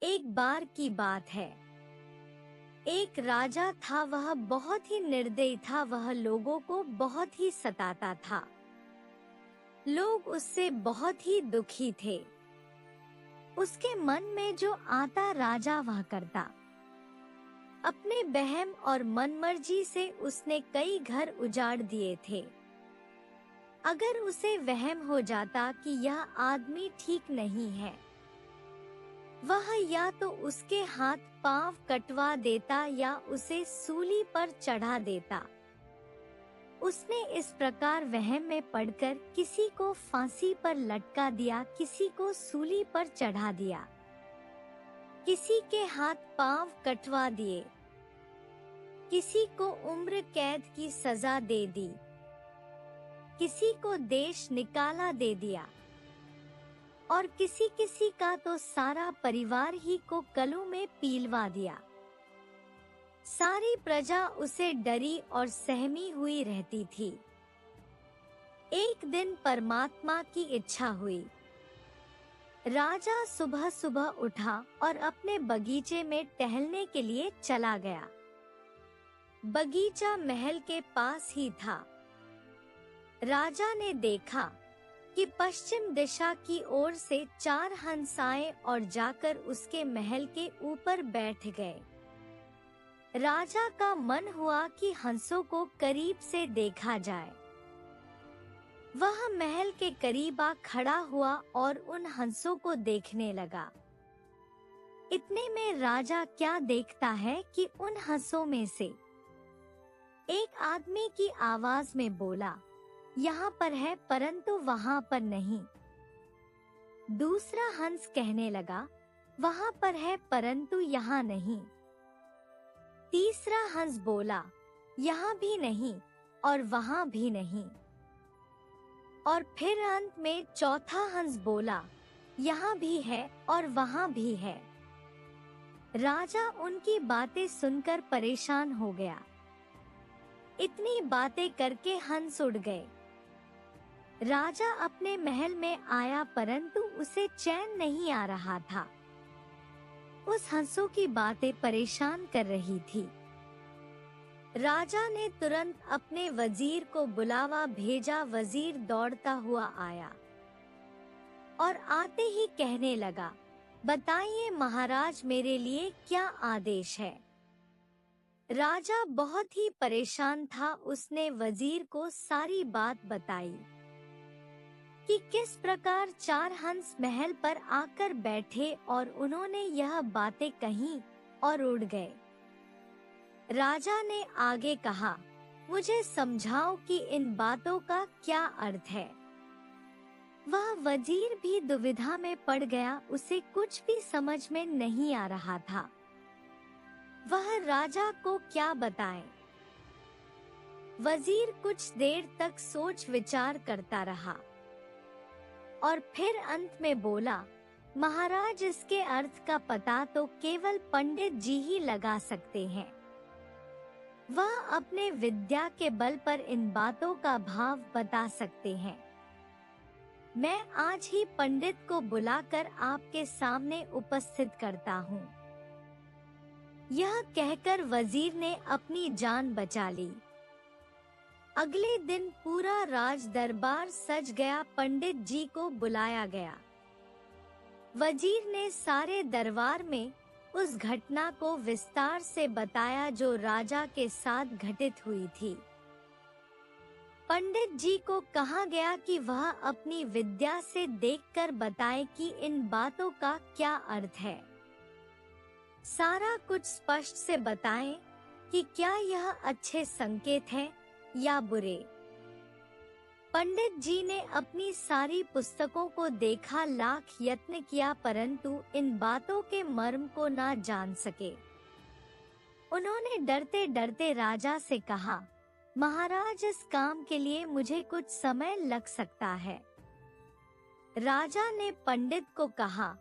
एक बार की बात है। एक राजा था, वह बहुत ही निर्दयी था। वह लोगों को बहुत ही सताता था। लोग उससे बहुत ही दुखी थे। उसके मन में जो आता राजा वह करता। अपने बहम और मनमर्जी से उसने कई घर उजाड़ दिए थे। अगर उसे वहम हो जाता कि यह आदमी ठीक नहीं है, वह या तो उसके हाथ पांव कटवा देता या उसे सूली पर चढ़ा देता। उसने इस प्रकार वहम में पड़कर किसी को फांसी पर लटका दिया, किसी को सूली पर चढ़ा दिया, किसी के हाथ पांव कटवा दिए, किसी को उम्र कैद की सजा दे दी, किसी को देश निकाला दे दिया और किसी किसी का तो सारा परिवार ही को कलों में पीलवा दिया। सारी प्रजा उसे डरी और सहमी हुई रहती थी। एक दिन परमात्मा की इच्छा हुई। राजा सुबह सुबह उठा और अपने बगीचे में टहलने के लिए चला गया। बगीचा महल के पास ही था। राजा ने देखा कि पश्चिम दिशा की ओर से 4 हंस आए और जाकर उसके महल के ऊपर बैठ गए। राजा का मन हुआ कि हंसों को करीब से देखा जाए। वह महल के करीब आ खड़ा हुआ और उन हंसों को देखने लगा। इतने में राजा क्या देखता है कि उन हंसों में से एक आदमी की आवाज में बोला, यहाँ पर है परंतु वहाँ पर नहीं। दूसरा हंस कहने लगा, वहाँ पर है परंतु यहाँ नहीं। तीसरा हंस बोला, यहाँ भी नहीं और वहाँ भी नहीं। और फिर अंत में चौथा हंस बोला, यहाँ भी है और वहाँ भी है। राजा उनकी बातें सुनकर परेशान हो गया। इतनी बातें करके हंस उड़ गए। राजा अपने महल में आया परंतु उसे चैन नहीं आ रहा था। उस हंसों की बातें परेशान कर रही थी। राजा ने तुरंत अपने वजीर को बुलावा भेजा। वजीर दौड़ता हुआ आया और आते ही कहने लगा, बताइए महाराज, मेरे लिए क्या आदेश है। राजा बहुत ही परेशान था। उसने वजीर को सारी बात बताई कि किस प्रकार 4 हंस महल पर आकर बैठे और उन्होंने यह बातें कहीं और उड़ गए। राजा ने आगे कहा, मुझे समझाओ कि इन बातों का क्या अर्थ है। वह वजीर भी दुविधा में पड़ गया। उसे कुछ भी समझ में नहीं आ रहा था। वह राजा को क्या बताए। वजीर कुछ देर तक सोच विचार करता रहा और फिर अंत में बोला, महाराज, इसके अर्थ का पता तो केवल पंडित जी ही लगा सकते हैं। वह अपने विद्या के बल पर इन बातों का भाव बता सकते हैं। मैं आज ही पंडित को बुलाकर आपके सामने उपस्थित करता हूँ। यह कहकर वजीर ने अपनी जान बचा ली। अगले दिन पूरा राज दरबार सज गया। पंडित जी को बुलाया गया। वजीर ने सारे दरबार में उस घटना को विस्तार से बताया जो राजा के साथ घटित हुई थी। पंडित जी को कहा गया कि वह अपनी विद्या से देखकर बताए कि इन बातों का क्या अर्थ है। सारा कुछ स्पष्ट से बताएं कि क्या यह अच्छे संकेत हैं या बुरे। पंडित जी ने अपनी सारी पुस्तकों को देखा, लाख यत्न किया परंतु इन बातों के मर्म को ना जान सके। उन्होंने डरते डरते राजा से कहा, महाराज, इस काम के लिए मुझे कुछ समय लग सकता है। राजा ने पंडित को कहा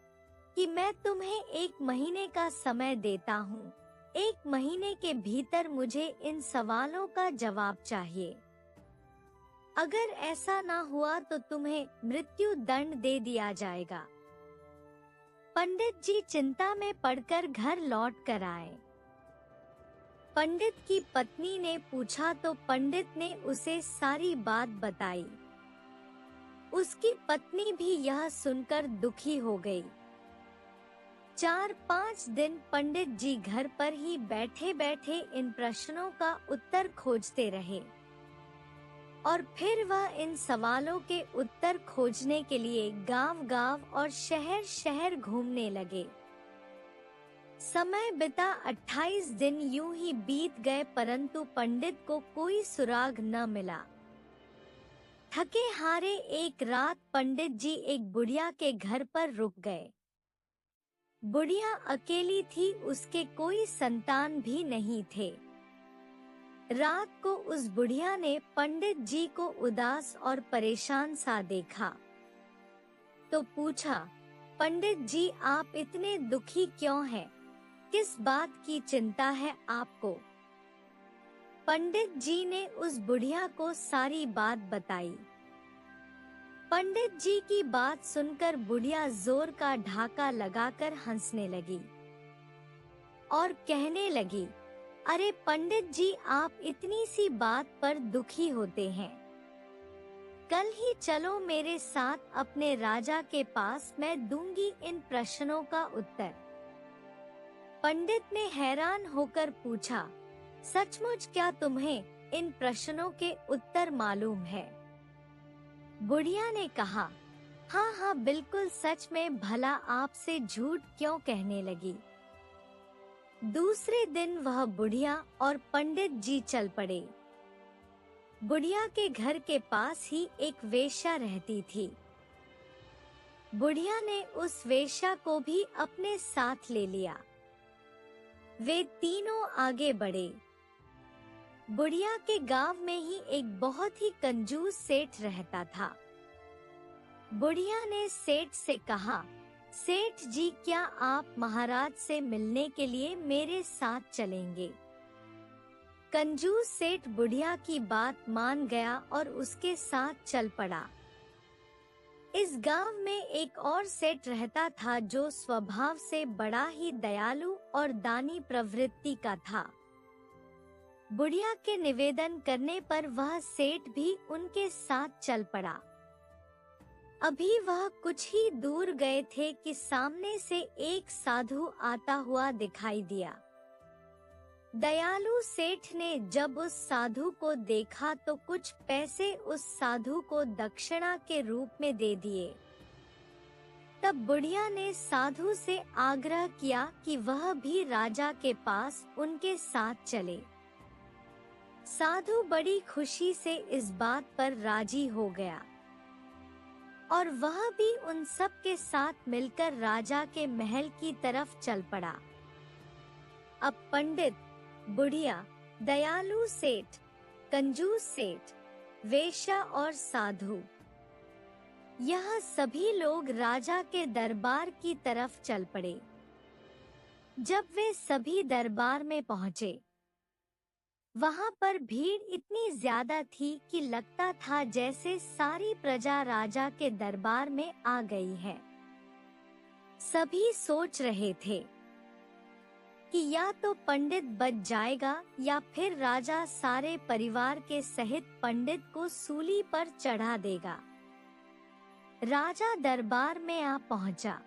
कि मैं तुम्हें 1 महीने का समय देता हूँ। 1 महीने के भीतर मुझे इन सवालों का जवाब चाहिए। अगर ऐसा ना हुआ तो तुम्हें मृत्यु दंड दे दिया जाएगा। पंडित जी चिंता में पड़कर घर लौट कर आए। पंडित की पत्नी ने पूछा तो पंडित ने उसे सारी बात बताई। उसकी पत्नी भी यह सुनकर दुखी हो गई। 4-5 दिन पंडित जी घर पर ही बैठे बैठे इन प्रश्नों का उत्तर खोजते रहे और फिर वह इन सवालों के उत्तर खोजने के लिए गांव-गांव और शहर-शहर घूमने लगे। समय बिता 28 दिन यूं ही बीत गए, परंतु पंडित को कोई सुराग न मिला। थके हारे एक रात पंडित जी एक बुढ़िया के घर पर रुक गए। बुढ़िया अकेली थी, उसके कोई संतान भी नहीं थे। रात को उस बुढ़िया ने पंडित जी को उदास और परेशान सा देखा तो पूछा, पंडित जी आप इतने दुखी क्यों हैं? किस बात की चिंता है आपको? पंडित जी ने उस बुढ़िया को सारी बात बताई। पंडित जी की बात सुनकर बुढ़िया जोर का ढाका लगाकर हंसने लगी और कहने लगी, अरे पंडित जी आप इतनी सी बात पर दुखी होते हैं। कल ही चलो मेरे साथ अपने राजा के पास, मैं दूंगी इन प्रश्नों का उत्तर। पंडित ने हैरान होकर पूछा, सचमुच क्या तुम्हें इन प्रश्नों के उत्तर मालूम है? बुढ़िया ने कहा, हाँ हाँ बिल्कुल सच में, भला आपसे झूठ क्यों कहने लगी। दूसरे दिन वह बुढ़िया और पंडित जी चल पड़े। बुढ़िया के घर के पास ही एक वेश्या रहती थी। बुढ़िया ने उस वेश्या को भी अपने साथ ले लिया। वे तीनों आगे बढ़े। बुढ़िया के गांव में ही एक बहुत ही कंजूस सेठ रहता था। बुढ़िया ने सेठ से कहा, सेठ जी क्या आप महाराज से मिलने के लिए मेरे साथ चलेंगे? कंजूस सेठ बुढ़िया की बात मान गया और उसके साथ चल पड़ा। इस गांव में एक और सेठ रहता था जो स्वभाव से बड़ा ही दयालु और दानी प्रवृत्ति का था। बुढ़िया के निवेदन करने पर वह सेठ भी उनके साथ चल पड़ा। अभी वह कुछ ही दूर गए थे कि सामने से एक साधु आता हुआ दिखाई दिया। दयालु सेठ ने जब उस साधु को देखा तो कुछ पैसे उस साधु को दक्षिणा के रूप में दे दिए। तब बुढ़िया ने साधु से आग्रह किया कि वह भी राजा के पास उनके साथ चले। साधु बड़ी खुशी से इस बात पर राजी हो गया और वह भी उन सब के साथ मिलकर राजा के महल की तरफ चल पड़ा। अब पंडित, बुढ़िया, दयालु सेठ, कंजूस सेठ, वेश्या और साधु, यह सभी लोग राजा के दरबार की तरफ चल पड़े। जब वे सभी दरबार में पहुंचे, वहां पर भीड़ इतनी ज्यादा थी कि लगता था जैसे सारी प्रजा राजा के दरबार में आ गई है। सभी सोच रहे थे कि या तो पंडित बच जाएगा या फिर राजा सारे परिवार के सहित पंडित को सूली पर चढ़ा देगा। राजा दरबार में आ पहुंचा।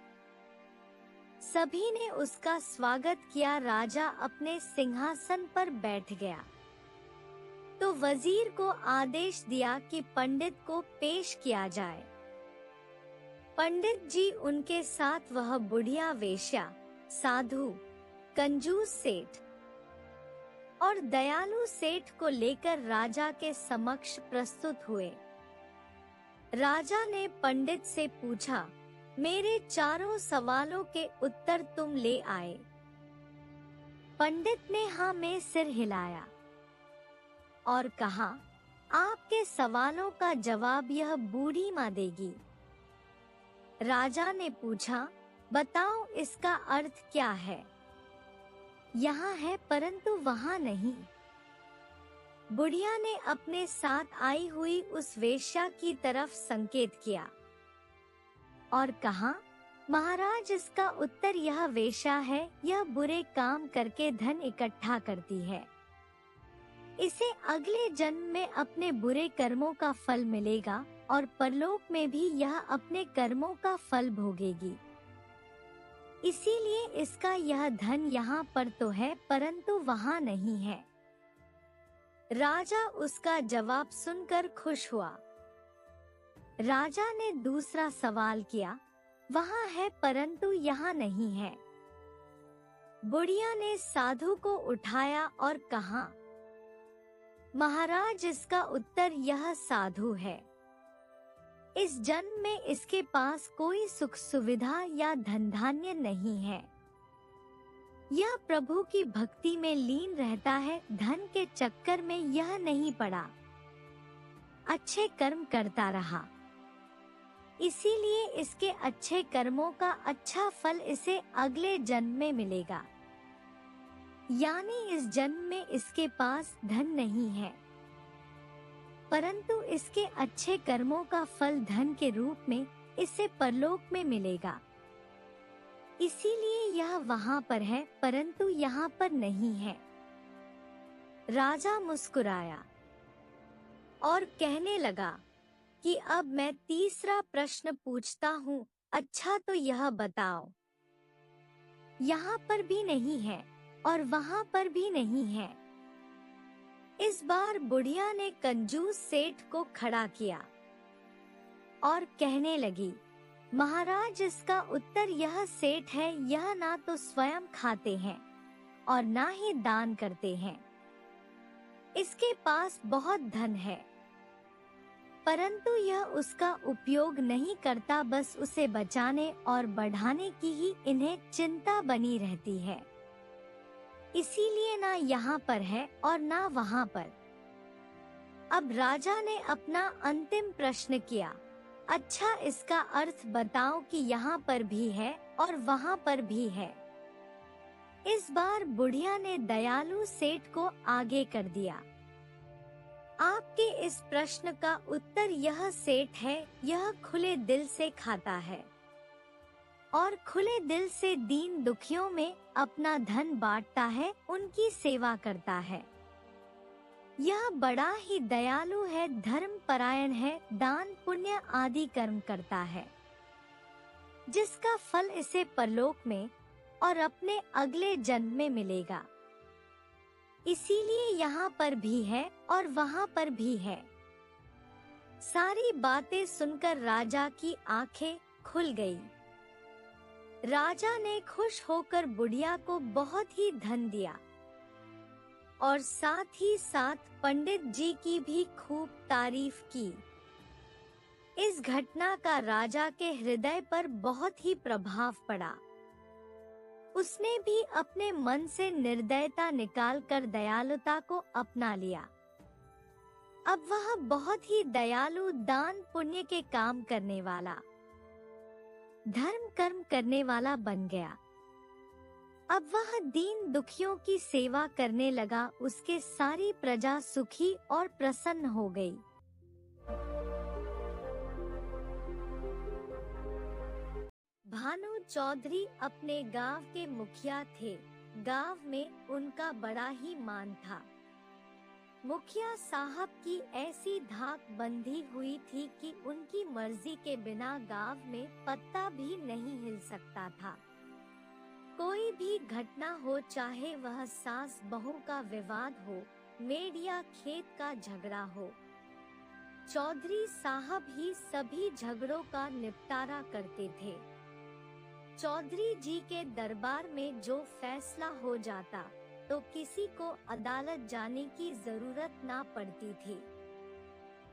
सभी ने उसका स्वागत किया। राजा अपने सिंहासन पर बैठ गया तो वजीर को आदेश दिया कि पंडित को पेश किया जाए। पंडित जी उनके साथ वह बुढ़िया वेश्या, साधु, कंजूस सेठ और दयालु सेठ को लेकर राजा के समक्ष प्रस्तुत हुए। राजा ने पंडित से पूछा, मेरे चारों सवालों के उत्तर तुम ले आए? पंडित ने हाँ में सिर हिलाया और कहा, आपके सवालों का जवाब यह बूढ़ी माँ देगी। राजा ने पूछा, बताओ इसका अर्थ क्या है? यहाँ है परंतु वहाँ नहीं। बुढ़िया ने अपने साथ आई हुई उस वेश्या की तरफ संकेत किया और कहा, महाराज, इसका उत्तर यह वेश्या है, यह बुरे काम करके धन इकट्ठा करती है। इसे अगले जन्म में अपने बुरे कर्मों का फल मिलेगा और परलोक में भी यह अपने कर्मों का फल भोगेगी। इसीलिए इसका यह धन यहाँ पर तो है परंतु वहाँ नहीं है। राजा उसका जवाब सुनकर खुश हुआ। राजा ने दूसरा सवाल किया, वहाँ है परंतु यहाँ नहीं है। बुढ़िया ने साधु को उठाया और कहा, महाराज, इसका उत्तर यह साधु है। इस जन्म में इसके पास कोई सुख सुविधा या धन धान्य नहीं है। यह प्रभु की भक्ति में लीन रहता है, धन के चक्कर में यह नहीं पड़ा, अच्छे कर्म करता रहा। इसीलिए इसके अच्छे कर्मों का अच्छा फल इसे अगले जन्म में मिलेगा। यानी इस जन्म में इसके पास धन नहीं है, परंतु इसके अच्छे कर्मों का फल धन के रूप में इसे परलोक में मिलेगा। इसीलिए यह वहाँ पर है परंतु यहाँ पर नहीं है। राजा मुस्कुराया और कहने लगा कि अब मैं तीसरा प्रश्न पूछता हूँ। अच्छा तो यह बताओ, यहाँ पर भी नहीं है और वहाँ पर भी नहीं है। इस बार बुढ़िया ने कंजूस सेठ को खड़ा किया और कहने लगी, महाराज, इसका उत्तर यह सेठ है, यह ना तो स्वयं खाते हैं और ना ही दान करते हैं। इसके पास बहुत धन है परंतु यह उसका उपयोग नहीं करता, बस उसे बचाने और बढ़ाने की ही इन्हें चिंता बनी रहती है। इसीलिए ना यहाँ पर है और ना वहाँ पर। अब राजा ने अपना अंतिम प्रश्न किया, अच्छा इसका अर्थ बताओ कि यहाँ पर भी है और वहाँ पर भी है। इस बार बुढ़िया ने दयालु सेठ को आगे कर दिया। आपके इस प्रश्न का उत्तर यह सेठ है, यह खुले दिल से खाता है और खुले दिल से दीन दुखियों में अपना धन बांटता है, उनकी सेवा करता है। यह बड़ा ही दयालु है, धर्म परायण है, दान पुण्य आदि कर्म करता है, जिसका फल इसे परलोक में और अपने अगले जन्म में मिलेगा। इसीलिए यहाँ पर भी है और वहाँ पर भी है। सारी बातें सुनकर राजा की आंखें खुल गई। राजा ने खुश होकर बुढ़िया को बहुत ही धन दिया और साथ ही साथ पंडित जी की भी खूब तारीफ की। इस घटना का राजा के हृदय पर बहुत ही प्रभाव पड़ा। उसने भी अपने मन से निर्दयता निकालकर दयालुता को अपना लिया। अब वह बहुत ही दयालु, दान पुण्य के काम करने वाला, धर्म कर्म करने वाला बन गया। अब वह दीन दुखियों की सेवा करने लगा, उसके सारी प्रजा सुखी और प्रसन्न हो गई। भानु चौधरी अपने गांव के मुखिया थे। गांव में उनका बड़ा ही मान था। मुखिया साहब की ऐसी धाक बंधी हुई थी कि उनकी मर्जी के बिना गांव में पत्ता भी नहीं हिल सकता था। कोई भी घटना हो, चाहे वह सास बहू का विवाद हो, मेड़ या खेत का झगड़ा हो, चौधरी साहब ही सभी झगड़ों का निपटारा करते थे। चौधरी जी के दरबार में जो फैसला हो जाता तो किसी को अदालत जाने की जरूरत ना पड़ती थी।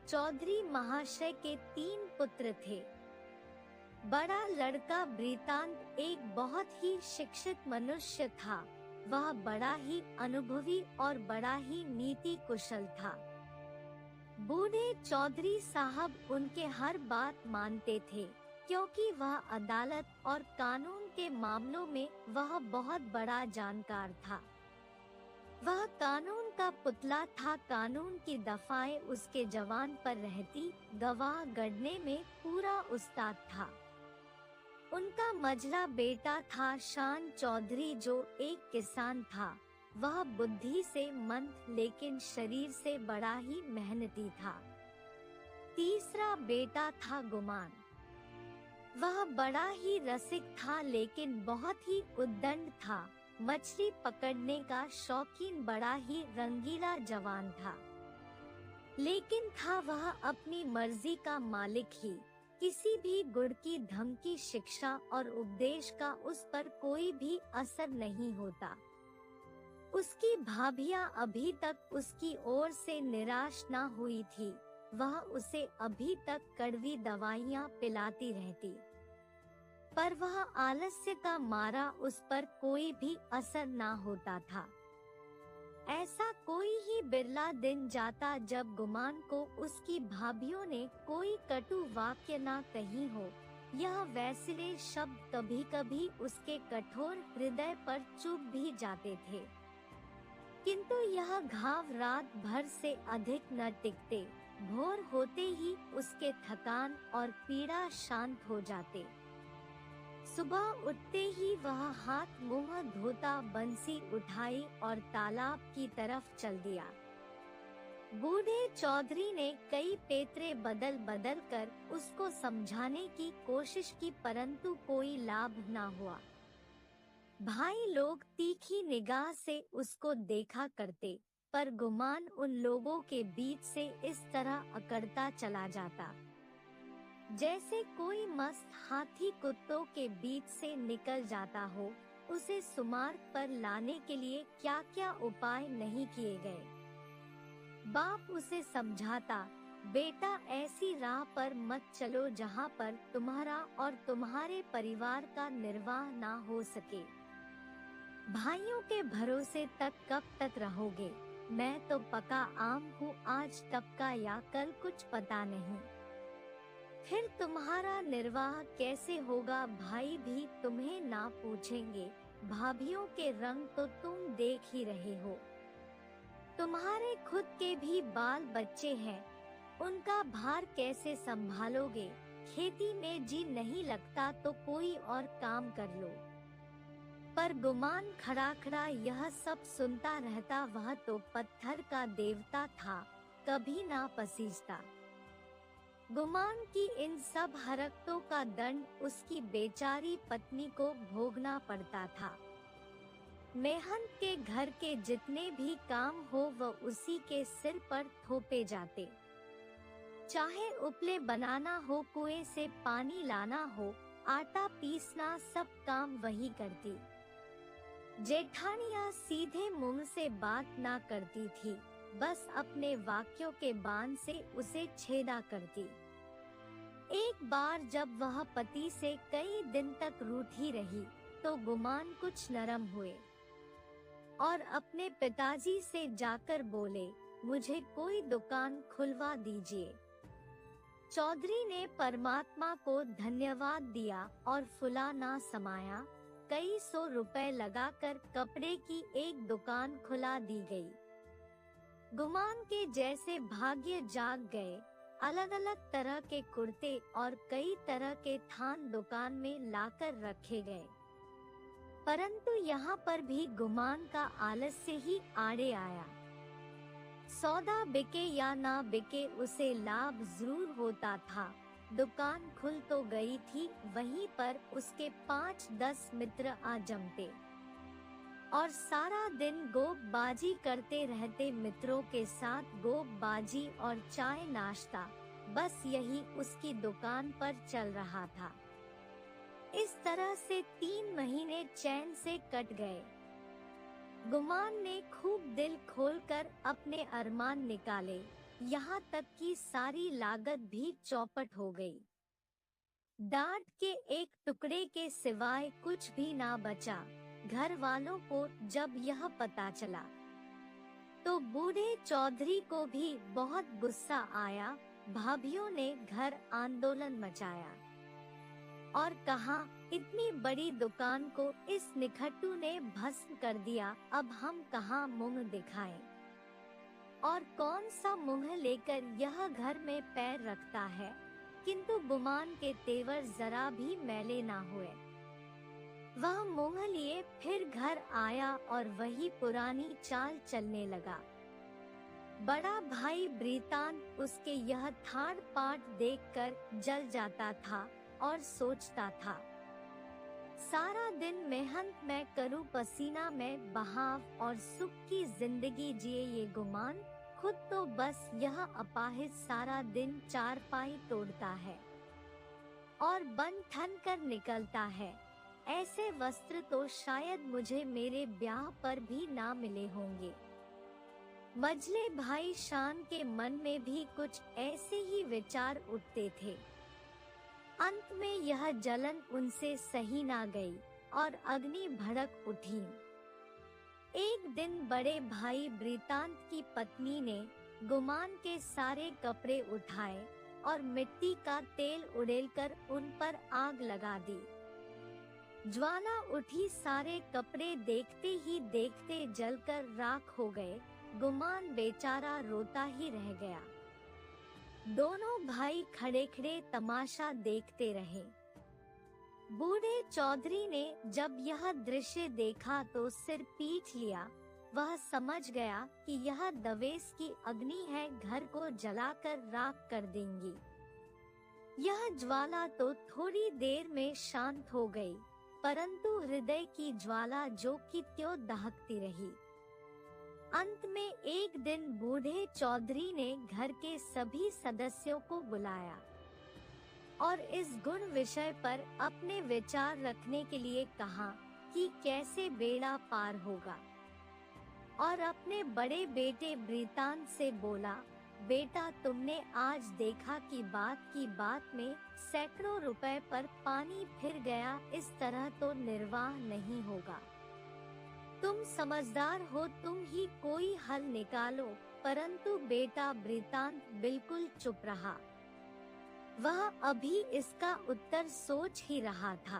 चौधरी महाशय के 3 पुत्र थे। बड़ा लड़का वृतांत एक बहुत ही शिक्षित मनुष्य था। वह बड़ा ही अनुभवी और बड़ा ही नीति कुशल था। बूढ़े चौधरी साहब उनके हर बात मानते थे, क्योंकि वह अदालत और कानून के मामलों में वह बहुत बड़ा जानकार था। वह कानून का पुतला था। कानून की दफाएं उसके जवान पर रहती, गवाह गढ़ने में पूरा उस्ताद था। उनका मझला बेटा था शान चौधरी, जो एक किसान था। वह बुद्धि से मंद लेकिन शरीर से बड़ा ही मेहनती था। तीसरा बेटा था गुमान। वह बड़ा ही रसिक था लेकिन बहुत ही उद्दंड था। मछली पकड़ने का शौकीन बड़ा ही रंगीला जवान था, लेकिन था वह अपनी मर्जी का मालिक ही। किसी भी गुण की धमकी, शिक्षा और उपदेश का उस पर कोई भी असर नहीं होता। उसकी भाभियां अभी तक उसकी ओर से निराश न हुई थी। वह उसे अभी तक कड़वी दवाइयां पिलाती रहती, पर वह आलस्य का मारा उस पर कोई भी असर न होता था। ऐसा कोई ही बिरला दिन जाता जब गुमान को उसकी भाभियों ने कोई कटु वाक्य न कही हो। यह वैसिले शब्द कभी कभी उसके कठोर हृदय पर चुभ भी जाते थे, किंतु यह घाव रात भर से अधिक न टिकते। भोर होते ही उसके थकान और पीड़ा शांत हो जाते। सुबह उठते ही वह हाथ मुंह धोता बंसी उठाई और तालाब की तरफ चल दिया। बूढ़े चौधरी ने कई पेतरे बदल बदल कर उसको समझाने की कोशिश की, परंतु कोई लाभ न हुआ। भाई लोग तीखी निगाह से उसको देखा करते, पर गुमान उन लोगों के बीच से इस तरह अकड़ता चला जाता जैसे कोई मस्त हाथी कुत्तों के बीच से निकल जाता हो। उसे सुमार्ग पर लाने के लिए क्या क्या उपाय नहीं किए गए। बाप उसे समझाता, बेटा ऐसी राह पर मत चलो जहाँ पर तुम्हारा और तुम्हारे परिवार का निर्वाह ना हो सके। भाइयों के भरोसे तक कब तक रहोगे? मैं तो पका आम हूँ, आज तब का या कल कुछ पता नहीं। फिर तुम्हारा निर्वाह कैसे होगा? भाई भी तुम्हें ना पूछेंगे। भाभियों के रंग तो तुम देख ही रहे हो। तुम्हारे खुद के भी बाल बच्चे हैं, उनका भार कैसे संभालोगे? खेती में जी नहीं लगता तो कोई और काम कर लो। पर गुमान खड़ा खड़ा यह सब सुनता रहता। वह तो पत्थर का देवता था, कभी ना पसीजता। गुमान की इन सब हरकतों का दंड उसकी बेचारी पत्नी को भोगना पड़ता था। मेहंत के घर के जितने भी काम हो वह उसी के सिर पर थोपे जाते। चाहे उपले बनाना हो, कुएं से पानी लाना हो, आटा पीसना, सब काम वही करती। जेठानियां सीधे मुंह से बात ना करती थी, बस अपने वाक्यों के बाण से उसे छेदा करती। एक बार जब वह पति से कई दिन तक रूठी रही तो गुमान कुछ नरम हुए और अपने पिताजी से जाकर बोले, मुझे कोई दुकान खुलवा दीजिए। चौधरी ने परमात्मा को धन्यवाद दिया और फुला ना समाया कई सौ रुपए लगाकर कपड़े की एक दुकान खुला दी गई। गुमान के जैसे भाग्य जाग गए। अलग अलग तरह के कुर्ते और कई तरह के थान दुकान में लाकर रखे गए, परंतु यहाँ पर भी गुमान का आलस्य ही आड़े आया। सौदा बिके या ना बिके उसे लाभ जरूर होता था। दुकान खुल तो गई थी, वहीं पर उसके 5-10 मित्र आ जमते और सारा दिन गोपबाजी करते रहते। मित्रों के साथ गोपबाजी और चाय नाश्ता, बस यही उसकी दुकान पर चल रहा था। इस तरह से 3 महीने चैन से कट गए। गुमान ने खूब दिल खोलकर अपने अरमान निकाले, यहाँ तक कि सारी लागत भी चौपट हो गई। डांट के एक टुकड़े के सिवाय कुछ भी ना बचा। घर वालों को जब यह पता चला तो बूढ़े चौधरी को भी बहुत गुस्सा आया। भाभियों ने घर आंदोलन मचाया और कहा, इतनी बड़ी दुकान को इस निखट्टू ने भस्म कर दिया, अब हम कहाँ मुंह दिखाएं? और कौन सा मुंह लेकर यह घर में पैर रखता है? किंतु गुमान के तेवर जरा भी मैले ना हुए। वह मोह लिए फिर घर आया और वही पुरानी चाल चलने लगा। बड़ा भाई ब्रीतांत उसके यह ठाड़ पाट देखकर जल जाता था और सोचता था, सारा दिन मेहनत मैं करूं, पसीना में बहाव और सुख की जिंदगी जिए ये गुमान, खुद तो बस यह अपाहिज सारा दिन चारपाई तोड़ता है और बन ठन कर निकलता है। ऐसे वस्त्र तो शायद मुझे मेरे ब्याह पर भी ना मिले होंगे। मझले भाई शान के मन में भी कुछ ऐसे ही विचार उठते थे। अंत में यह जलन उनसे सही ना गई और अग्नि भड़क उठी। एक दिन बड़े भाई ब्रीतांत की पत्नी ने गुमान के सारे कपड़े उठाए और मिट्टी का तेल उड़ेलकर उन पर आग लगा दी। ज्वाला उठी, सारे कपड़े देखते ही देखते जलकर राख हो गए। गुमान बेचारा रोता ही रह गया। दोनों भाई खड़े खड़े तमाशा देखते रहे। बूढ़े चौधरी ने जब यह दृश्य देखा तो सिर पीट लिया। वह समझ गया कि यह दवेश की अग्नि है, घर को जलाकर राख कर देंगी। यह ज्वाला तो थोड़ी देर में शांत हो गई, परंतु हृदय की ज्वाला जो की त्यों दहकती रही। अंत में एक दिन बूढ़े चौधरी ने घर के सभी सदस्यों को बुलाया और इस गुण विषय पर अपने विचार रखने के लिए कहा कि कैसे बेड़ा पार होगा, और अपने बड़े बेटे ब्रीतांत से बोला, बेटा तुमने आज देखा कि बात में सैकड़ों रुपए पर पानी फिर गया, इस तरह तो निर्वाह नहीं होगा। तुम समझदार हो, तुम ही कोई हल निकालो। परंतु बेटा ब्रीतांत बिल्कुल चुप रहा। वह अभी इसका उत्तर सोच ही रहा था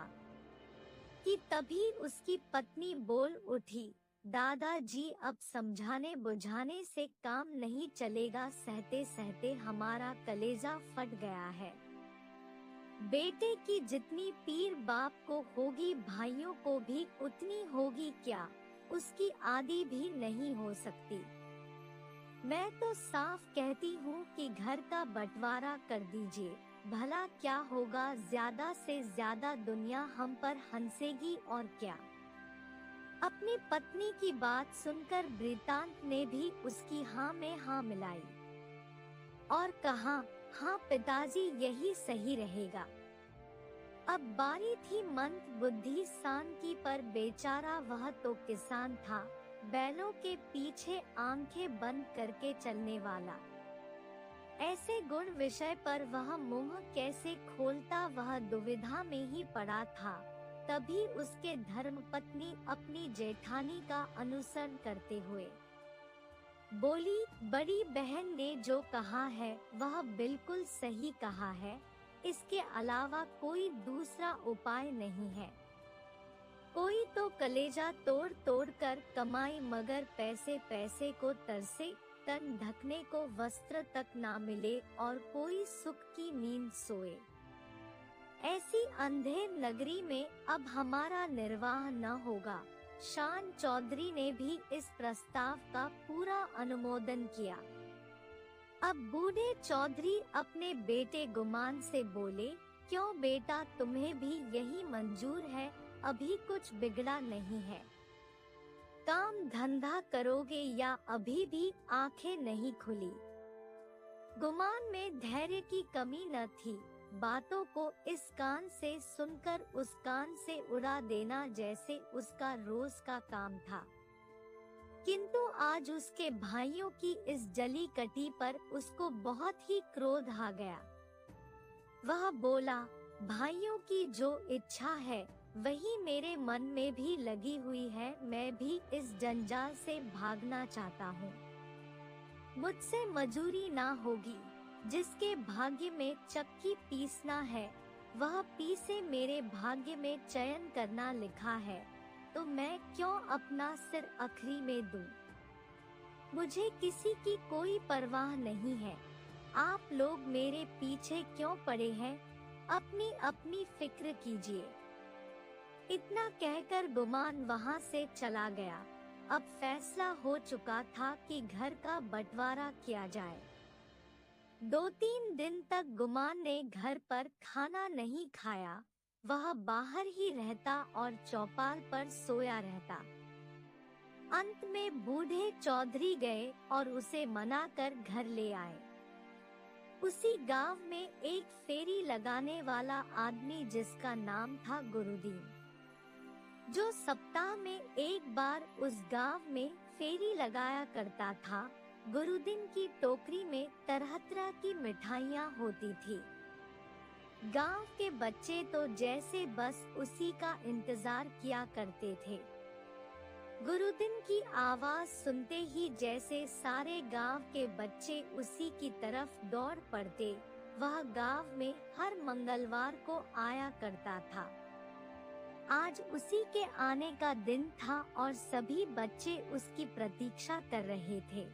कि तभी उसकी पत्नी बोल उठी, दादाजी अब समझाने बुझाने से काम नहीं चलेगा, सहते सहते हमारा कलेजा फट गया है। बेटे की जितनी पीर बाप को होगी, भाइयों को भी उतनी होगी, क्या उसकी आधी भी नहीं हो सकती। मैं तो साफ कहती हूँ कि घर का बंटवारा कर दीजिए, भला क्या होगा, ज्यादा से ज्यादा दुनिया हम पर हंसेगी और क्या। अपनी पत्नी की बात सुनकर ब्रीतांत ने भी उसकी हाँ में हाँ मिलाई और कहा, हाँ पिताजी यही सही रहेगा। अब बारी थी मंद बुद्धि सान की, पर बेचारा वह तो किसान था, बैलों के पीछे आंखें बंद करके चलने वाला। ऐसे गुण विषय पर वह मुंह कैसे खोलता, वह दुविधा में ही पड़ा था। तभी उसके धर्मपत्नी अपनी जेठानी का अनुसरण करते हुए बोली, बड़ी बहन ने जो कहा है वह बिल्कुल सही कहा है, इसके अलावा कोई दूसरा उपाय नहीं है। कोई तो कलेजा तोड़ तोड़ कर कमाई, मगर पैसे पैसे को तरसे, तन ढकने को वस्त्र तक ना मिले और कोई सुख की नींद सोए। ऐसी अंधेर नगरी में अब हमारा निर्वाह न होगा। शान चौधरी ने भी इस प्रस्ताव का पूरा अनुमोदन किया। अब बूढ़े चौधरी अपने बेटे गुमान से बोले, क्यों बेटा, तुम्हें भी यही मंजूर है? अभी कुछ बिगड़ा नहीं है। काम धंधा करोगे या अभी भी आंखें नहीं खुली? गुमान में धैर्य की कमी न थी। बातों को इस कान से सुनकर उस कान से उड़ा देना जैसे उसका रोज का काम था। किंतु आज उसके भाइयों की इस जली कटी पर उसको बहुत ही क्रोध आ गया। वह बोला, भाइयों की जो इच्छा है वही मेरे मन में भी लगी हुई है। मैं भी इस जंजाल से भागना चाहता हूँ। मुझसे मजूरी ना होगी। जिसके भाग्य में चक्की पीसना है वह पीसे। मेरे भाग्य में चयन करना लिखा है, तो मैं क्यों अपना सिर अखरी में दूं? मुझे किसी की कोई परवाह नहीं है। आप लोग मेरे पीछे क्यों पड़े हैं? अपनी अपनी फिक्र कीजिए। इतना कहकर गुमान वहां से चला गया। अब फैसला हो चुका था कि घर का बंटवारा किया जाए। 2-3 दिन तक गुमान ने घर पर खाना नहीं खाया। वह बाहर ही रहता और चौपाल पर सोया रहता। अंत में बूढ़े चौधरी गए और उसे मनाकर घर ले आए। उसी गांव में एक फेरी लगाने वाला आदमी जिसका नाम था गुरुदीन, जो सप्ताह में एक बार उस गांव में फेरी लगाया करता था। गुरुदीन की टोकरी में तरह तरह की मिठाइयाँ होती थी। गांव के बच्चे तो जैसे बस उसी का इंतजार किया करते थे। गुरुदीन की आवाज सुनते ही जैसे सारे गांव के बच्चे उसी की तरफ दौड़ पड़ते। वह गांव में हर मंगलवार को आया करता था। आज उसी के आने का दिन था और सभी बच्चे उसकी प्रतीक्षा कर रहे थे।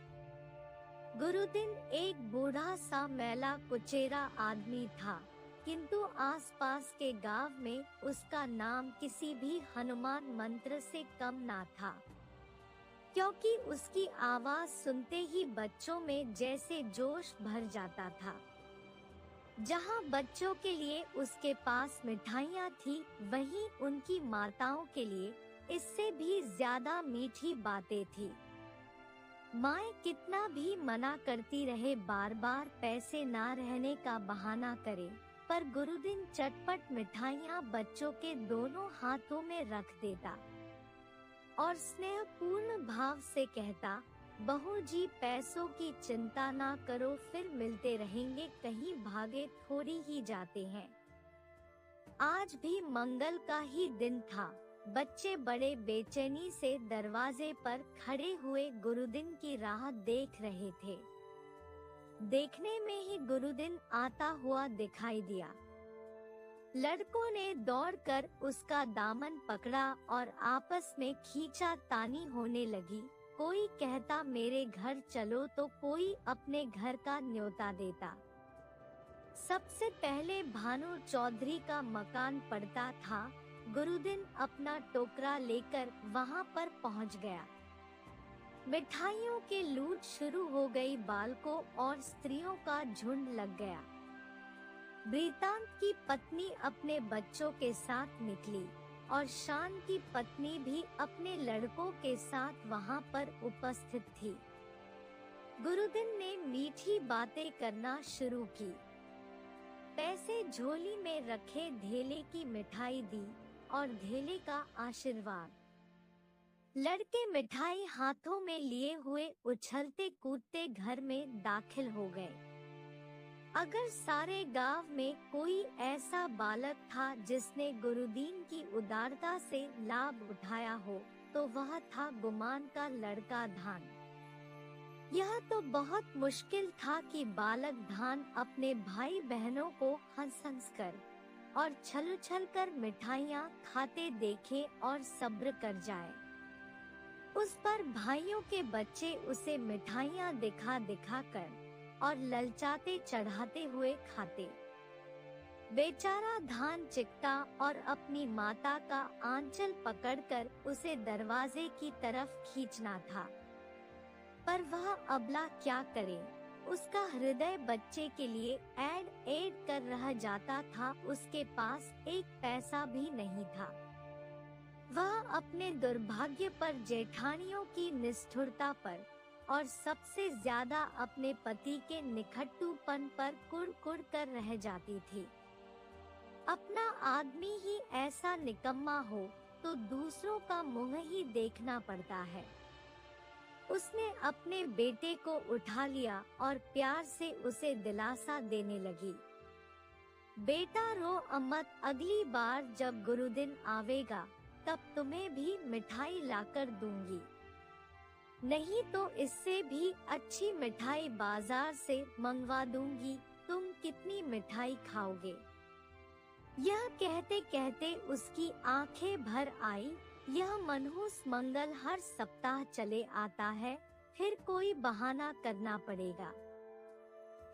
गुरुदीन एक बूढ़ा सा मैला कुचेरा आदमी था, किंतु आसपास के गांव में उसका नाम किसी भी हनुमान मंत्र से कम ना था, क्योंकि उसकी आवाज सुनते ही बच्चों में जैसे जोश भर जाता था। जहां बच्चों के लिए उसके पास मिठाइयाँ थी, वहीं उनकी माताओं के लिए इससे भी ज्यादा मीठी बातें थी। माँ कितना भी मना करती रहे, बार बार पैसे ना रहने का बहाना करे, पर गुरुदीन चटपट मिठाइयाँ बच्चों के दोनों हाथों में रख देता और स्नेहपूर्ण भाव से कहता, बहू जी पैसों की चिंता ना करो, फिर मिलते रहेंगे, कहीं भागे थोड़ी ही जाते हैं। आज भी मंगल का ही दिन था। बच्चे बड़े बेचैनी से दरवाजे पर खड़े हुए गुरुदीन की राह देख रहे थे। देखने में ही गुरुदीन आता हुआ दिखाई दिया। लड़कों ने दौड़कर उसका दामन पकड़ा और आपस में खींचातानी होने लगी। कोई कहता मेरे घर चलो तो कोई अपने घर का न्योता देता। सबसे पहले भानु चौधरी का मकान पड़ता था। गुरुदीन अपना टोकरा लेकर वहां पर पहुंच गया। मिठाइयों के लूट शुरू हो गई। बालकों और स्त्रियों का झुंड लग गया। वृतांत की पत्नी अपने बच्चों के साथ निकली और शान की पत्नी भी अपने लड़कों के साथ वहां पर उपस्थित थी। गुरुदीन ने मीठी बातें करना शुरू की। पैसे झोली में रखे धेले की मिठाई दी और धेले का आशीर्वाद। लड़के मिठाई हाथों में लिए हुए उछलते कूदते घर में दाखिल हो गए। अगर सारे गांव में कोई ऐसा बालक था जिसने गुरुदीन की उदारता से लाभ उठाया हो, तो वह था गुमान का लड़का धान। यह तो बहुत मुश्किल था कि बालक धान अपने भाई बहनों को हंस हंस कर और छल उछल कर मिठाइयाँ खाते देखे और सब्र कर जाए। उस पर भाइयों के बच्चे उसे मिठाइयाँ दिखा दिखा कर और ललचाते चढ़ाते हुए खाते। बेचारा धान चिकता और अपनी माता का आंचल पकड़कर उसे दरवाजे की तरफ खींचना था, पर वह अबला क्या करे। उसका हृदय बच्चे के लिए ऐड ऐड कर रह जाता था। उसके पास एक पैसा भी नहीं था। वह अपने दुर्भाग्य पर, जेठानियों की निष्ठुरता पर और सबसे ज्यादा अपने पति के निखट्टूपन पर कुड़ कर रह जाती थी। अपना आदमी ही ऐसा निकम्मा हो तो दूसरों का मुंह ही देखना पड़ता है। उसने अपने बेटे को उठा लिया और प्यार से उसे दिलासा देने लगी। बेटा रो मत, अगली बार जब गुरुदीन आवेगा तब तुम्हें भी मिठाई लाकर दूंगी, नहीं तो इससे भी अच्छी मिठाई बाजार से मंगवा दूंगी। तुम कितनी मिठाई खाओगे? यह कहते कहते उसकी आंखें भर आई। यह मनहूस मंगल हर सप्ताह चले आता है, फिर कोई बहाना करना पड़ेगा।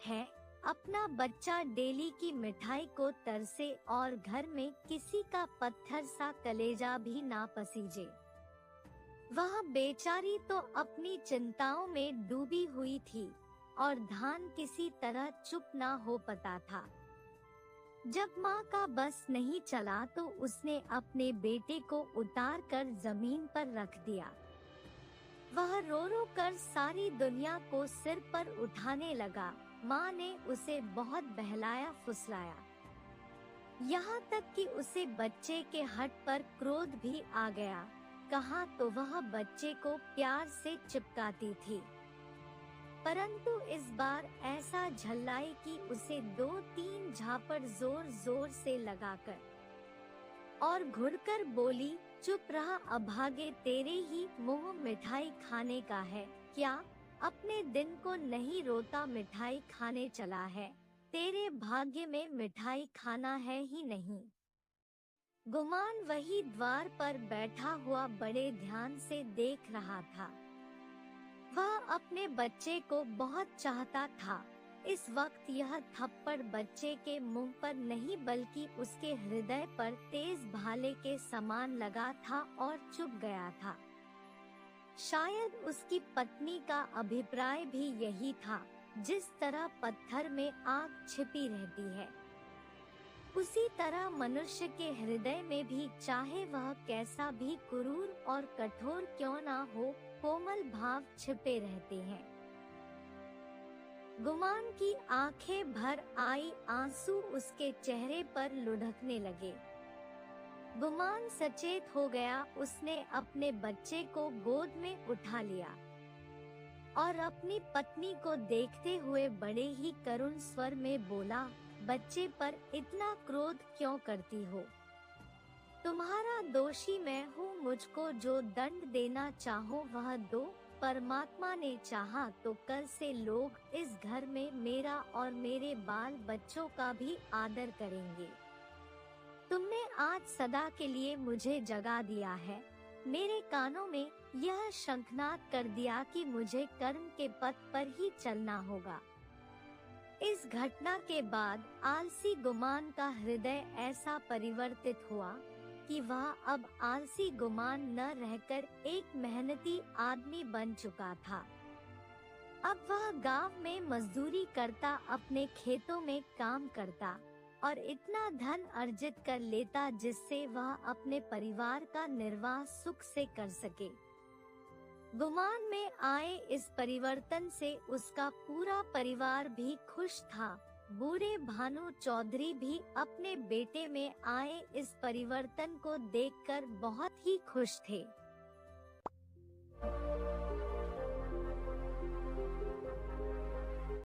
है अपना बच्चा डेली की मिठाई को तरसे और घर में किसी का पत्थर सा कलेजा भी ना पसीजे। वह बेचारी तो अपनी चिंताओं में डूबी हुई थी और धान किसी तरह चुप ना हो पाता था। जब माँ का बस नहीं चला तो उसने अपने बेटे को उतार कर जमीन पर रख दिया। वह रो रो कर सारी दुनिया को सिर पर उठाने लगा। माँ ने उसे बहुत बहलाया फुसलाया, यहाँ तक कि उसे बच्चे के हट पर क्रोध भी आ गया। कहा तो वह बच्चे को प्यार से चिपकाती थी, परंतु इस बार ऐसा झल्लाई कि उसे 2-3 झापड़ जोर जोर से लगाकर और घुड़कर बोली, चुप रहा अभागे, तेरे ही मुंह मिठाई खाने का है क्या? अपने दिन को नहीं रोता मिठाई खाने चला है, तेरे भाग्य में मिठाई खाना है ही नहीं। गुमान वही द्वार पर बैठा हुआ बड़े ध्यान से देख रहा था। वह अपने बच्चे को बहुत चाहता था। इस वक्त यह थप्पड़ बच्चे के मुंह पर नहीं बल्कि उसके हृदय पर तेज भाले के समान लगा था और चुप गया था। शायद उसकी पत्नी का अभिप्राय भी यही था, जिस तरह पत्थर में आग छिपी रहती है, उसी तरह मनुष्य के हृदय में भी चाहे वह कैसा भी क्रूर और कठोर क्यों ना हो, कोमल भाव छिपे रहते हैं। गुमान की आंखें भर आई, आंसू उसके चेहरे पर लुढ़कने लगे। गुमान सचेत हो गया। उसने अपने बच्चे को गोद में उठा लिया और अपनी पत्नी को देखते हुए बड़े ही करुण स्वर में बोला, बच्चे पर इतना क्रोध क्यों करती हो? तुम्हारा दोषी मैं हूँ, मुझको जो दंड देना चाहो वह दो। परमात्मा ने चाहा तो कल से लोग इस घर में मेरा और मेरे बाल बच्चों का भी आदर करेंगे। तुमने आज सदा के लिए मुझे जगा दिया है, मेरे कानों में यह शंखनाद कर दिया कि मुझे कर्म के पथ पर ही चलना होगा। इस घटना के बाद आलसी गुमान का हृदय ऐसा परिवर्तित हुआ कि वह अब आलसी गुमान न रहकर एक मेहनती आदमी बन चुका था। अब वह गांव में मजदूरी करता, अपने खेतों में काम करता और इतना धन अर्जित कर लेता जिससे वह अपने परिवार का निर्वाह सुख से कर सके। गुमान में आए इस परिवर्तन से उसका पूरा परिवार भी खुश था। बूढ़े भानु चौधरी भी अपने बेटे में आए इस परिवर्तन को देखकर बहुत ही खुश थे।